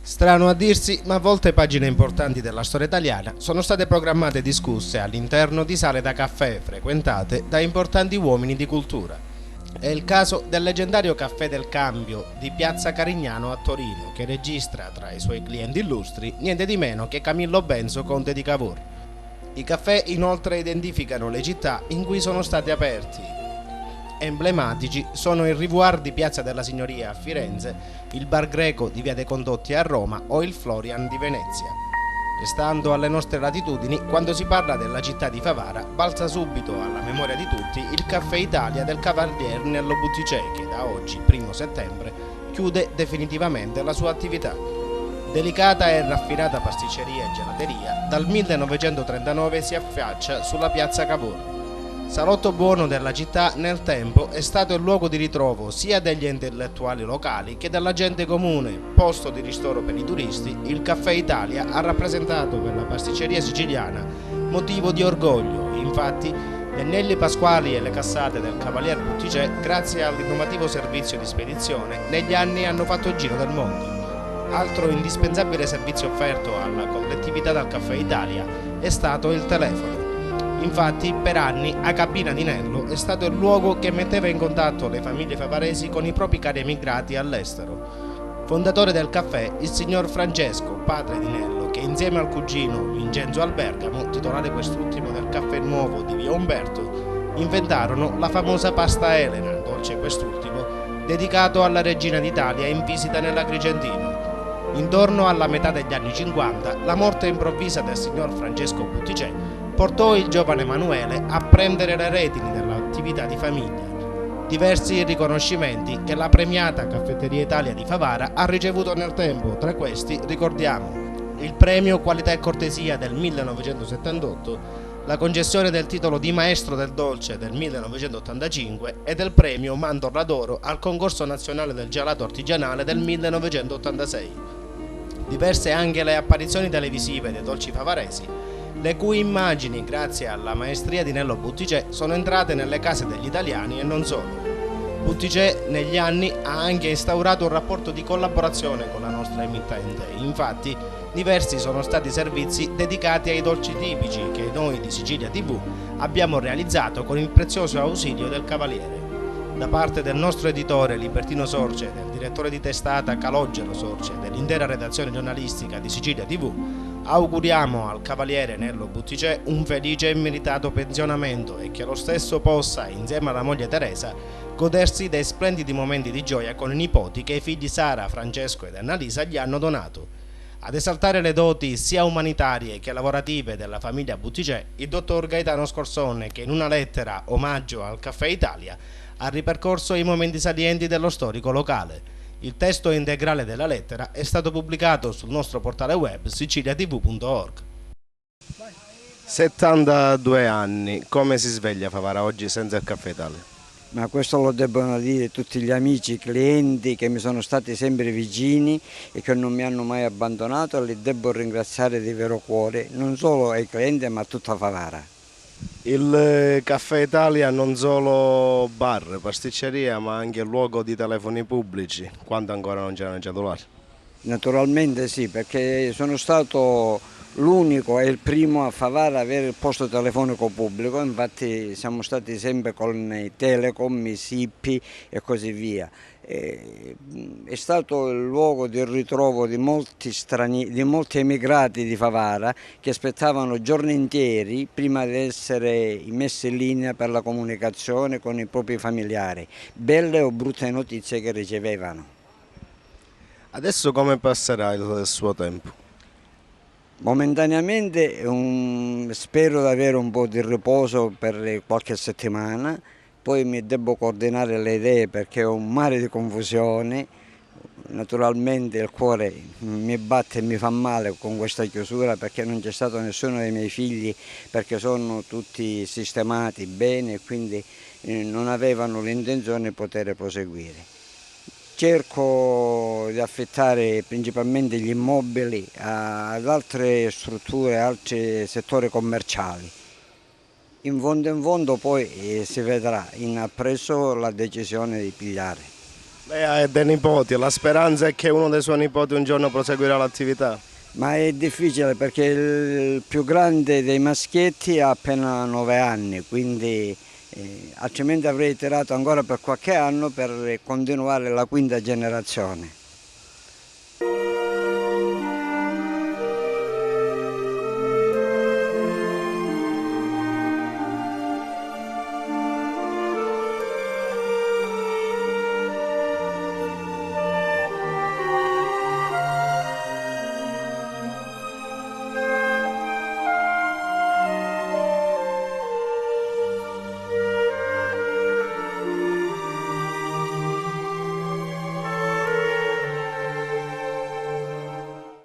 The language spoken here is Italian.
Strano a dirsi, ma a volte pagine importanti della storia italiana sono state programmate e discusse all'interno di sale da caffè frequentate da importanti uomini di cultura. È il caso del leggendario Caffè del Cambio di Piazza Carignano a Torino, che registra tra i suoi clienti illustri niente di meno che Camillo Benso, conte di Cavour. I caffè inoltre identificano le città in cui sono stati aperti. Emblematici sono il Rivoire di Piazza della Signoria a Firenze, il Bar Greco di Via dei Condotti a Roma o il Florian di Venezia. Restando alle nostre latitudini, quando si parla della città di Favara, balza subito alla memoria di tutti il Caffè Italia del Cavalier Nello Butticè, che da oggi, 1° settembre, chiude definitivamente la sua attività. Delicata e raffinata pasticceria e gelateria, dal 1939 si affaccia sulla piazza Cavour. Salotto buono della città, nel tempo è stato il luogo di ritrovo sia degli intellettuali locali che della gente comune. Posto di ristoro per i turisti, il Caffè Italia ha rappresentato per la pasticceria siciliana motivo di orgoglio. Infatti, gli agnelli pasquali e le cassate del Cavalier Butticè, grazie all'innovativo servizio di spedizione, negli anni hanno fatto il giro del mondo. Altro indispensabile servizio offerto alla collettività dal Caffè Italia è stato il telefono. Infatti, per anni, a Cabina di Nello è stato il luogo che metteva in contatto le famiglie favaresi con i propri cari emigrati all'estero. Fondatore del caffè, il signor Francesco, padre di Nello, che insieme al cugino Vincenzo Albergamo, titolare quest'ultimo del Caffè Nuovo di Via Umberto, inventarono la famosa pasta Elena, dolce quest'ultimo, dedicato alla regina d'Italia in visita nell'Agrigentino. Intorno alla metà degli anni 50, la morte improvvisa del signor Francesco Butticè portò il giovane Emanuele a prendere le redini dell'attività di famiglia. Diversi riconoscimenti che la premiata Caffetteria Italia di Favara ha ricevuto nel tempo, tra questi ricordiamo il premio Qualità e Cortesia del 1978, la concessione del titolo di Maestro del Dolce del 1985 e del premio Mandorla d'Oro al concorso nazionale del gelato artigianale del 1986. Diverse anche le apparizioni televisive dei dolci favaresi, le cui immagini, grazie alla maestria di Nello Butticè, sono entrate nelle case degli italiani e non solo. Butticè negli anni ha anche instaurato un rapporto di collaborazione con la nostra emittente. Infatti, diversi sono stati i servizi dedicati ai dolci tipici che noi di Sicilia TV abbiamo realizzato con il prezioso ausilio del Cavaliere. Da parte del nostro editore Libertino Sorce, del direttore di testata Calogero Sorce e dell'intera redazione giornalistica di Sicilia TV, auguriamo al Cavaliere Nello Butticè un felice e meritato pensionamento e che lo stesso possa, insieme alla moglie Teresa, godersi dei splendidi momenti di gioia con i nipoti che i figli Sara, Francesco ed Annalisa gli hanno donato. Ad esaltare le doti sia umanitarie che lavorative della famiglia Butticè, il dottor Gaetano Scorsone, che in una lettera omaggio al Caffè Italia ha ripercorso i momenti salienti dello storico locale. Il testo integrale della lettera è stato pubblicato sul nostro portale web siciliatv.org. 72 anni, come si sveglia Favara oggi senza il Caffè Italia? Ma questo lo debbono dire tutti gli amici, i clienti che mi sono stati sempre vicini e che non mi hanno mai abbandonato, li devo ringraziare di vero cuore, non solo ai clienti ma a tutta Favara. Il Caffè Italia non solo bar, pasticceria, ma anche luogo di telefoni pubblici, quando ancora non c'erano i cellulari. Naturalmente sì, perché sono stato l'unico e il primo a Favara ad avere il posto telefonico pubblico, infatti siamo stati sempre con i Telecom, i SIPI e così via. È stato il luogo di ritrovo di molti emigrati di Favara che aspettavano giorni interi prima di essere messi in linea per la comunicazione con i propri familiari, belle o brutte notizie che ricevevano. Adesso come passerà il suo tempo? Momentaneamente spero di avere un po' di riposo per qualche settimana, poi mi devo coordinare le idee perché ho un mare di confusione, naturalmente il cuore mi batte e mi fa male con questa chiusura perché non c'è stato nessuno dei miei figli perché sono tutti sistemati bene e quindi non avevano l'intenzione di poter proseguire. Cerco di affittare principalmente gli immobili ad altre strutture, altri settori commerciali. In fondo poi si vedrà, in appresso la decisione di pigliare. Lei ha dei nipoti, la speranza è che uno dei suoi nipoti un giorno proseguirà l'attività. Ma è difficile perché il più grande dei maschietti ha appena 9 anni, quindi altrimenti avrei tirato ancora per qualche anno per continuare la quinta generazione.